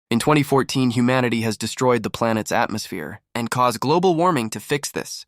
In 2014, humanity has destroyed the planet's atmosphere and caused global warming to fix this.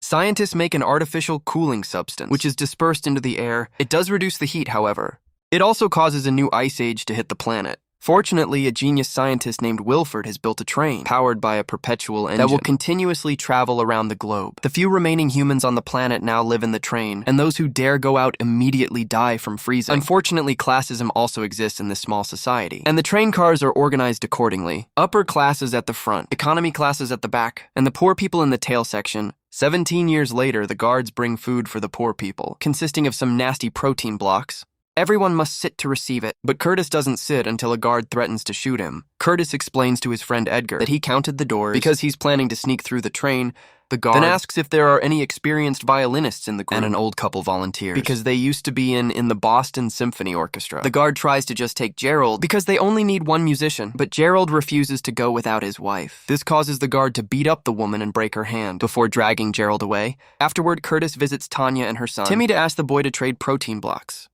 Scientists make an artificial cooling substance, which is dispersed into the air. It does reduce the heat, however. It also causes a new ice age to hit the planet. Fortunately, a genius scientist named Wilford has built a train powered by a perpetual engine that will continuously travel around the globe. The few remaining humans on the planet now live in the train, and those who dare go out immediately die from freezing. Unfortunately, classism also exists in this small society, and the train cars are organized accordingly. Upper classes at the front, economy classes at the back, and the poor people in the tail section. 17 years later, the guards bring food for the poor people, consisting of some nasty protein blocks. Everyone must sit to receive it, but Curtis doesn't sit until a guard threatens to shoot him. Curtis explains to his friend Edgar that he counted the doors because he's planning to sneak through the train. The guard then asks if there are any experienced violinists in the group, and an old couple volunteers because they used to be in the Boston Symphony Orchestra. The guard tries to just take Gerald because they only need one musician, but Gerald refuses to go without his wife. This causes the guard to beat up the woman and break her hand before dragging Gerald away. Afterward, Curtis visits Tanya and her son, Timmy, to ask the boy to trade protein blocks.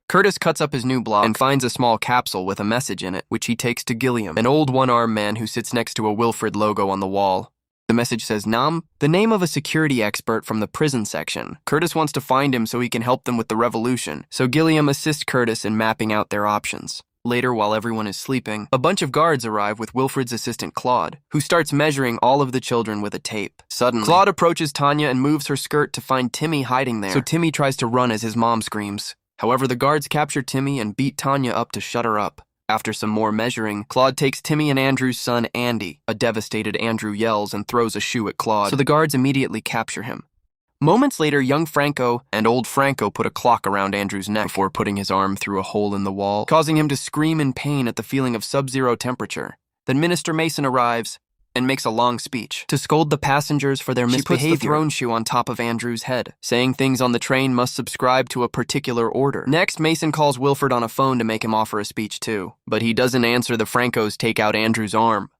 Curtis cuts up his new block and finds a small capsule with a message in it, which he takes to Gilliam, an old one-armed man who sits next to a Wilfred logo on the wall. The message says Nam, the name of a security expert from the prison section. Curtis wants to find him so he can help them with the revolution, so Gilliam assists Curtis in mapping out their options. Later, while everyone is sleeping, a bunch of guards arrive with Wilfred's assistant Claude, who starts measuring all of the children with a tape. Suddenly, Claude approaches Tanya and moves her skirt to find Timmy hiding there, so Timmy tries to run as his mom screams. However, the guards capture Timmy and beat Tanya up to shut her up. After some more measuring, Claude takes Timmy and Andrew's son, Andy. A devastated Andrew yells and throws a shoe at Claude, so the guards immediately capture him. Moments later, young Franco and old Franco put a clock around Andrew's neck before putting his arm through a hole in the wall, causing him to scream in pain at the feeling of sub-zero temperature. Then Minister Mason arrives and makes a long speech to scold the passengers for their misbehavior. She puts the throne shoe on top of Andrew's head, saying things on the train must subscribe to a particular order. Next, Mason calls Wilford on a phone to make him offer a speech too, but he doesn't answer. The Francos take out Andrew's arm,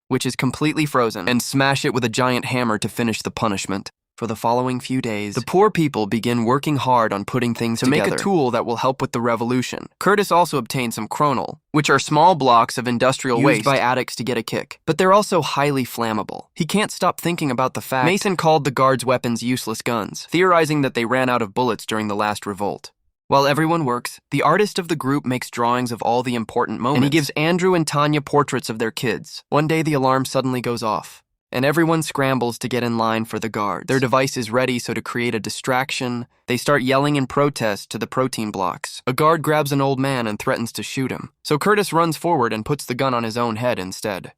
which is completely frozen, and smash it with a giant hammer to finish the punishment. For the following few days, the poor people begin working hard on putting things together to make a tool that will help with the revolution. Curtis also obtains some chronal, which are small blocks of industrial waste used by addicts to get a kick, but they're also highly flammable. He can't stop thinking about the fact Mason called the guards' weapons useless guns, theorizing that they ran out of bullets during the last revolt. While everyone works, the artist of the group makes drawings of all the important moments, and he gives Andrew and Tanya portraits of their kids. One day, the alarm suddenly goes off, and everyone scrambles to get in line for the guards. Their device is ready, so to create a distraction, they start yelling in protest to the protein blocks. A guard grabs an old man and threatens to shoot him, so Curtis runs forward and puts the gun on his own head instead.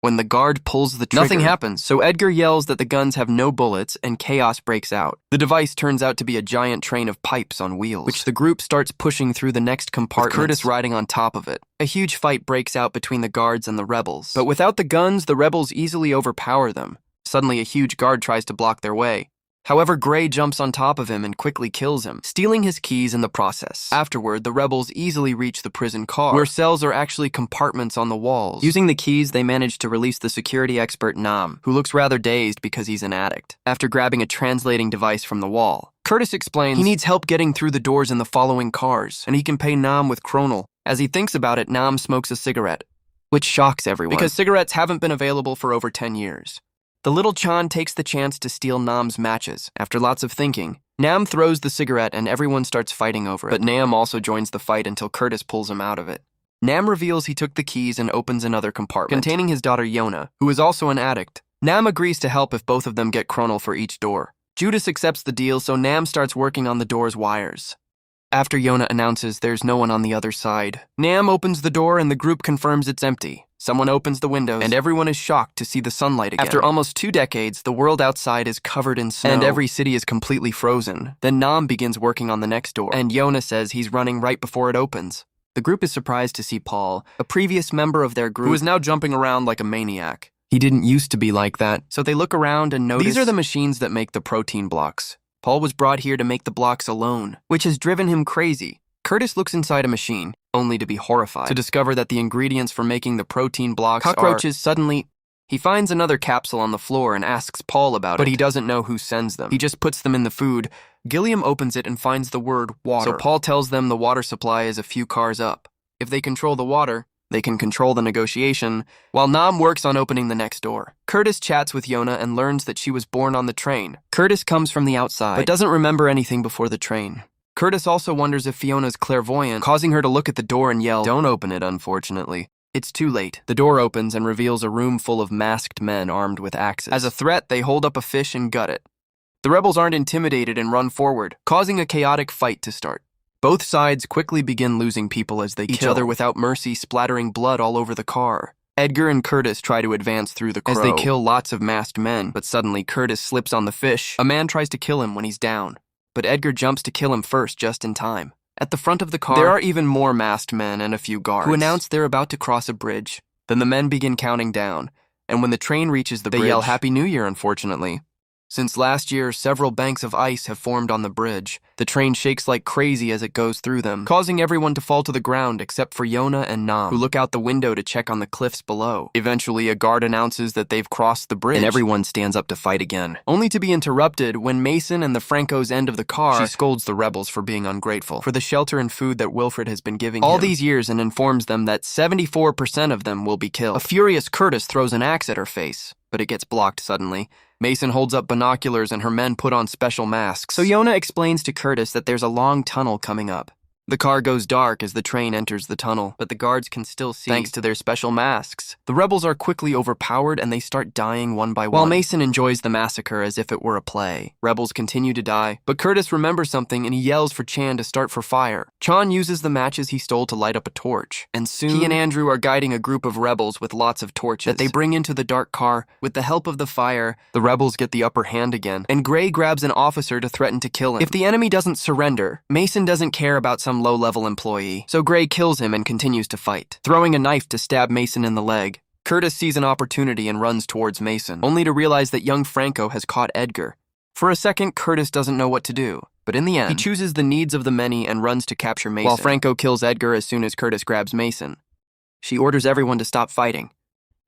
When the guard pulls the trigger, nothing happens, so Edgar yells that the guns have no bullets and chaos breaks out. The device turns out to be a giant train of pipes on wheels, which the group starts pushing through the next compartment, with Curtis riding on top of it. A huge fight breaks out between the guards and the rebels, but without the guns, the rebels easily overpower them. Suddenly, a huge guard tries to block their way. However, Gray jumps on top of him and quickly kills him, stealing his keys in the process. Afterward, the rebels easily reach the prison car, where cells are actually compartments on the walls. Using the keys, they manage to release the security expert Nam, who looks rather dazed because he's an addict. After grabbing a translating device from the wall, Curtis explains he needs help getting through the doors in the following cars, and he can pay Nam with chronal. As he thinks about it, Nam smokes a cigarette, which shocks everyone, because cigarettes haven't been available for over 10 years. The little Chan takes the chance to steal Nam's matches. After lots of thinking, Nam throws the cigarette and everyone starts fighting over it, but Nam also joins the fight until Curtis pulls him out of it. Nam reveals he took the keys and opens another compartment containing his daughter Yona, who is also an addict. Nam agrees to help if both of them get chronal for each door. Judas accepts the deal, so Nam starts working on the door's wires. After Yona announces there's no one on the other side, Nam opens the door and the group confirms it's empty. Someone opens the windows, and everyone is shocked to see the sunlight again. After almost 2 decades, the world outside is covered in snow, and every city is completely frozen. Then Nam begins working on the next door, and Yona says he's running right before it opens. The group is surprised to see Paul, a previous member of their group, who is now jumping around like a maniac. He didn't used to be like that, so they look around and notice these are the machines that make the protein blocks. Paul was brought here to make the blocks alone, which has driven him crazy. Curtis looks inside a machine, only to be horrified to discover that the ingredients for making the protein blocks cockroaches. Suddenly, he finds another capsule on the floor and asks Paul about it, but he doesn't know who sends them. He just puts them in the food. Gilliam opens it and finds the word water, so Paul tells them the water supply is a few cars up. If they control the water, They can control the negotiation, while Nam works on opening the next door. Curtis chats with Yona and learns that she was born on the train. Curtis comes from the outside, but doesn't remember anything before the train. Curtis also wonders if Fiona's clairvoyant, causing her to look at the door and yell, "Don't open it," unfortunately. It's too late. The door opens and reveals a room full of masked men armed with axes. As a threat, they hold up a fish and gut it. The rebels aren't intimidated and run forward, causing a chaotic fight to start. Both sides quickly begin losing people as they kill each other without mercy, splattering blood all over the car. Edgar and Curtis try to advance through the crow as they kill lots of masked men, but suddenly Curtis slips on the fish. A man tries to kill him when he's down, but Edgar jumps to kill him first just in time. At the front of the car, there are even more masked men and a few guards who announce they're about to cross a bridge. Then the men begin counting down, and when the train reaches the bridge, they yell Happy New Year, unfortunately. Since last year, several banks of ice have formed on the bridge. The train shakes like crazy as it goes through them, causing everyone to fall to the ground except for Yona and Nam, who look out the window to check on the cliffs below. Eventually, a guard announces that they've crossed the bridge, and everyone stands up to fight again, only to be interrupted when Mason and the Franco's end of the car. She scolds the rebels for being ungrateful for the shelter and food that Wilfred has been giving all these years and informs them that 74% of them will be killed. A furious Curtis throws an axe at her face, but it gets blocked suddenly. Mason holds up binoculars and her men put on special masks. So Yona explains to Curtis that there's a long tunnel coming up. The car goes dark as the train enters the tunnel, but the guards can still see thanks to their special masks. The rebels are quickly overpowered and they start dying one by one. While Mason enjoys the massacre as if it were a play, rebels continue to die, but Curtis remembers something and he yells for Chan to start for fire. Chan uses the matches he stole to light up a torch, and soon he and Andrew are guiding a group of rebels with lots of torches that they bring into the dark car. With the help of the fire, the rebels get the upper hand again, and Gray grabs an officer to threaten to kill him. If the enemy doesn't surrender, Mason doesn't care about some low-level employee, so Gray kills him and continues to fight, throwing a knife to stab Mason in the leg. Curtis sees an opportunity and runs towards Mason, only to realize that young Franco has caught Edgar. For a second, Curtis doesn't know what to do, but in the end, he chooses the needs of the many and runs to capture Mason, while Franco kills Edgar as soon as Curtis grabs Mason. She orders everyone to stop fighting.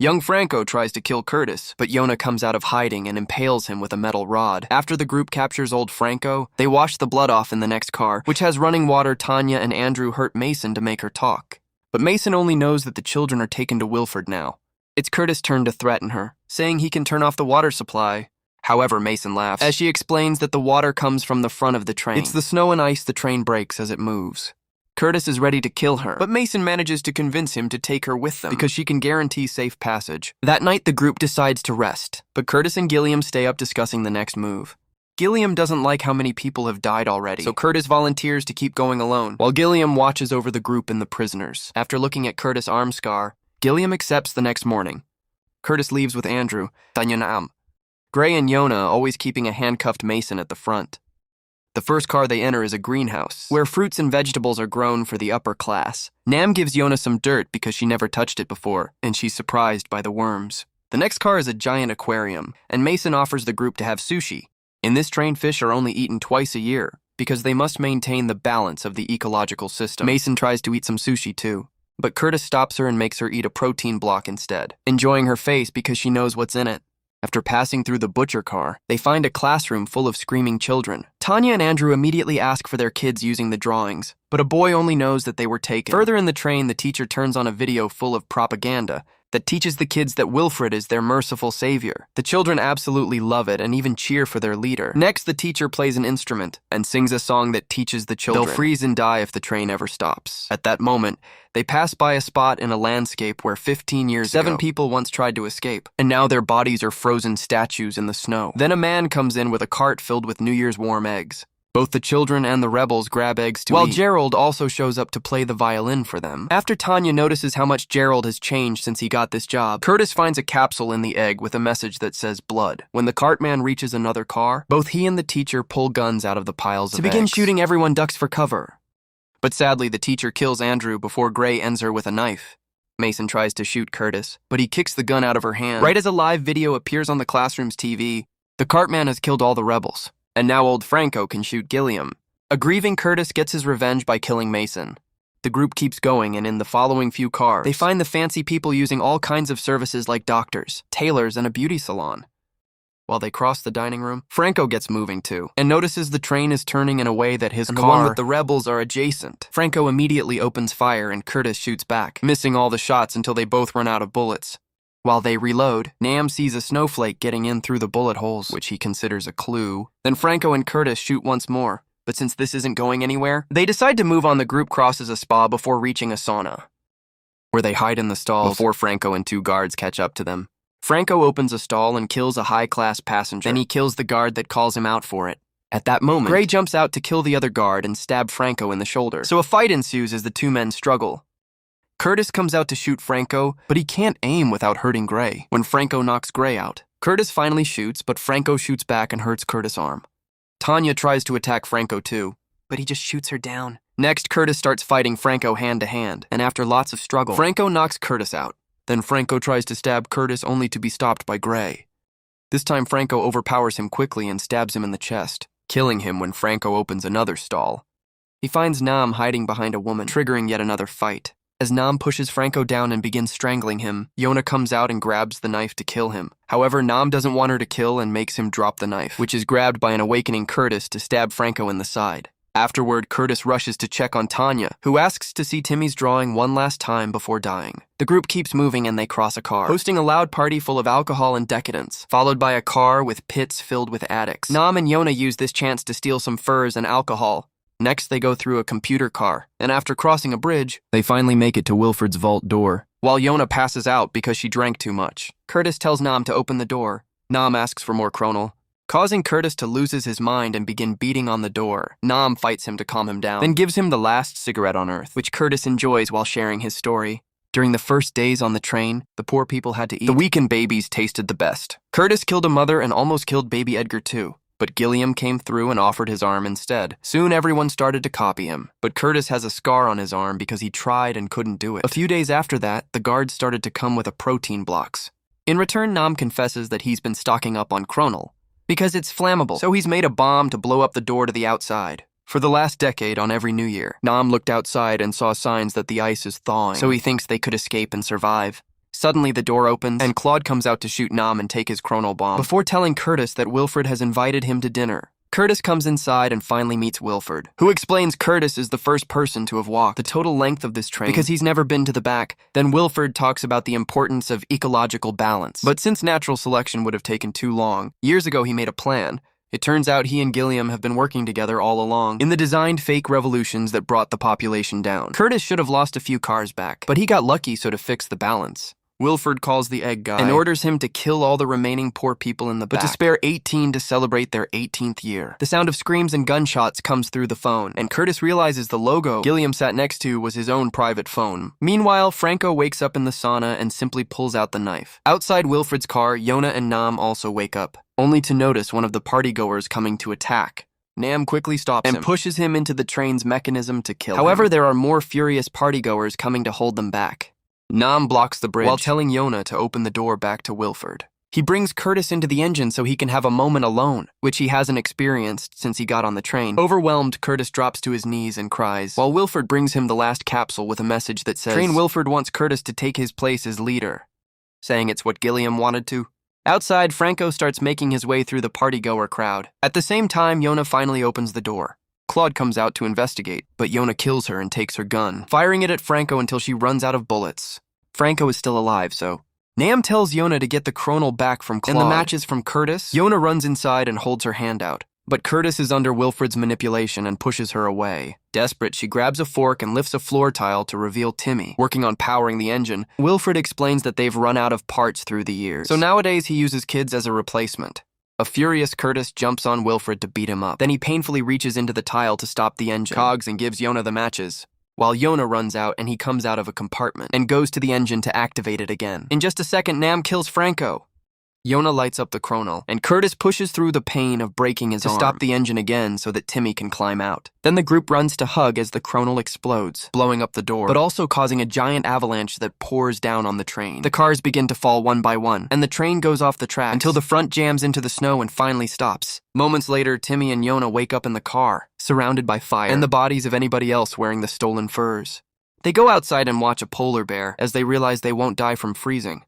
Young Franco tries to kill Curtis, but Yona comes out of hiding and impales him with a metal rod. After the group captures old Franco, they wash the blood off in the next car, which has running water. Tanya and Andrew hurt Mason to make her talk. But Mason only knows that the children are taken to Wilfred now. It's Curtis' turn to threaten her, saying he can turn off the water supply. However, Mason laughs as she explains that the water comes from the front of the train. It's the snow and ice the train breaks as it moves. Curtis is ready to kill her, but Mason manages to convince him to take her with them because she can guarantee safe passage. That night, the group decides to rest, but Curtis and Gilliam stay up discussing the next move. Gilliam doesn't like how many people have died already, so Curtis volunteers to keep going alone, while Gilliam watches over the group and the prisoners. After looking at Curtis' arm scar, Gilliam accepts the next morning. Curtis leaves with Andrew, Tanya Nam, Gray and Yona always keeping a handcuffed Mason at the front. The first car they enter is a greenhouse, where fruits and vegetables are grown for the upper class. Nam gives Yona some dirt because she never touched it before, and she's surprised by the worms. The next car is a giant aquarium, and Mason offers the group to have sushi. In this train, fish are only eaten twice a year, because they must maintain the balance of the ecological system. Mason tries to eat some sushi too, but Curtis stops her and makes her eat a protein block instead, enjoying her face because she knows what's in it. After passing through the butcher car, they find a classroom full of screaming children. Tanya and Andrew immediately ask for their kids using the drawings, but a boy only knows that they were taken. Further in the train, the teacher turns on a video full of propaganda that teaches the kids that Wilfred is their merciful savior. The children absolutely love it and even cheer for their leader. Next, the teacher plays an instrument and sings a song that teaches the children they'll freeze and die if the train ever stops. At that moment, they pass by a spot in a landscape where 15 years ago, 7 people once tried to escape, and now their bodies are frozen statues in the snow. Then a man comes in with a cart filled with New Year's warm eggs. Both the children and the rebels grab eggs to eat, while Gerald also shows up to play the violin for them. After Tanya notices how much Gerald has changed since he got this job, Curtis finds a capsule in the egg with a message that says blood. When the cartman reaches another car, both he and the teacher pull guns out of the piles of eggs. To begin shooting, everyone ducks for cover. But sadly, the teacher kills Andrew before Gray ends her with a knife. Mason tries to shoot Curtis, but he kicks the gun out of her hand. Right as a live video appears on the classroom's TV, the cartman has killed all the rebels. And now old Franco can shoot Gilliam. A grieving Curtis gets his revenge by killing Mason. The group keeps going, and in the following few cars, they find the fancy people using all kinds of services like doctors, tailors, and a beauty salon. While they cross the dining room, Franco gets moving too, and notices the train is turning in a way that his car and the one with the rebels are adjacent. Franco immediately opens fire and Curtis shoots back, missing all the shots until they both run out of bullets. While they reload, Nam sees a snowflake getting in through the bullet holes, which he considers a clue. Then Franco and Curtis shoot once more, but since this isn't going anywhere, they decide to move on. The group crosses a spa before reaching a sauna, where they hide in the stalls before Franco and two guards catch up to them. Franco opens a stall and kills a high-class passenger. Then he kills the guard that calls him out for it. At that moment, Gray jumps out to kill the other guard and stab Franco in the shoulder. So a fight ensues as the two men struggle. Curtis comes out to shoot Franco, but he can't aim without hurting Gray. When Franco knocks Gray out, Curtis finally shoots, but Franco shoots back and hurts Curtis' arm. Tanya tries to attack Franco too, but he just shoots her down. Next, Curtis starts fighting Franco hand-to-hand, and after lots of struggle, Franco knocks Curtis out. Then Franco tries to stab Curtis only to be stopped by Gray. This time Franco overpowers him quickly and stabs him in the chest, killing him when Franco opens another stall. He finds Nam hiding behind a woman, triggering yet another fight. As Nam pushes Franco down and begins strangling him, Yona comes out and grabs the knife to kill him. However, Nam doesn't want her to kill and makes him drop the knife, which is grabbed by an awakening Curtis to stab Franco in the side. Afterward, Curtis rushes to check on Tanya, who asks to see Timmy's drawing one last time before dying. The group keeps moving and they cross a car, hosting a loud party full of alcohol and decadence, followed by a car with pits filled with addicts. Nam and Yona use this chance to steal some furs and alcohol. Next, they go through a computer car, and after crossing a bridge, they finally make it to Wilfred's vault door, while Yona passes out because she drank too much. Curtis tells Nam to open the door. Nam asks for more Chronal, causing Curtis to lose his mind and begin beating on the door. Nam fights him to calm him down, then gives him the last cigarette on Earth, which Curtis enjoys while sharing his story. During the first days on the train, the poor people had to eat. The weakened babies tasted the best. Curtis killed a mother and almost killed baby Edgar too, but Gilliam came through and offered his arm instead. Soon everyone started to copy him, but Curtis has a scar on his arm because he tried and couldn't do it. A few days after that, the guards started to come with a protein blocks. In return, Nam confesses that he's been stocking up on Chronal, because it's flammable, so he's made a bomb to blow up the door to the outside. For the last decade, on every New Year, Nam looked outside and saw signs that the ice is thawing, so he thinks they could escape and survive. Suddenly, the door opens, and Claude comes out to shoot Nam and take his Chronal bomb, before telling Curtis that Wilfred has invited him to dinner. Curtis comes inside and finally meets Wilfred, who explains Curtis is the first person to have walked the total length of this train because he's never been to the back. Then Wilfred talks about the importance of ecological balance. But since natural selection would have taken too long, years ago he made a plan. It turns out he and Gilliam have been working together all along in the designed fake revolutions that brought the population down. Curtis should have lost a few cars back, but he got lucky so to fix the balance. Wilfred calls the egg guy and orders him to kill all the remaining poor people in the back, but to spare 18 to celebrate their 18th year. The sound of screams and gunshots comes through the phone, and Curtis realizes the logo Gilliam sat next to was his own private phone. Meanwhile, Franco wakes up in the sauna and simply pulls out the knife. Outside Wilfred's car, Yona and Nam also wake up, only to notice one of the partygoers coming to attack. Nam quickly stops him and pushes him into the train's mechanism to kill him. However, there are more furious partygoers coming to hold them back. Nam blocks the bridge while telling Yona to open the door back to Wilfred. He brings Curtis into the engine so he can have a moment alone, which he hasn't experienced since he got on the train. Overwhelmed, Curtis drops to his knees and cries, while Wilfred brings him the last capsule with a message that says, Train Wilfred wants Curtis to take his place as leader, saying it's what Gilliam wanted to. Outside, Franco starts making his way through the partygoer crowd. At the same time, Yona finally opens the door. Claude comes out to investigate, but Yona kills her and takes her gun, firing it at Franco until she runs out of bullets. Franco is still alive, so Nam tells Yona to get the Chronal back from Claude. And the match is from Curtis. Yona runs inside and holds her hand out, but Curtis is under Wilfred's manipulation and pushes her away. Desperate, she grabs a fork and lifts a floor tile to reveal Timmy, working on powering the engine. Wilfred explains that they've run out of parts through the years, so nowadays he uses kids as a replacement. A furious Curtis jumps on Wilfred to beat him up. Then he painfully reaches into the tile to stop the engine, cogs, and gives Yona the matches, while Yona runs out and he comes out of a compartment and goes to the engine to activate it again. In just a second, Nam kills Franco. Yona lights up the Chronal, and Curtis pushes through the pain of breaking his arm to stop the engine again so that Timmy can climb out. Then the group runs to hug as the Chronal explodes, blowing up the door, but also causing a giant avalanche that pours down on the train. The cars begin to fall one by one, and the train goes off the tracks until the front jams into the snow and finally stops. Moments later, Timmy and Yona wake up in the car, surrounded by fire and the bodies of anybody else wearing the stolen furs. They go outside and watch a polar bear as they realize they won't die from freezing.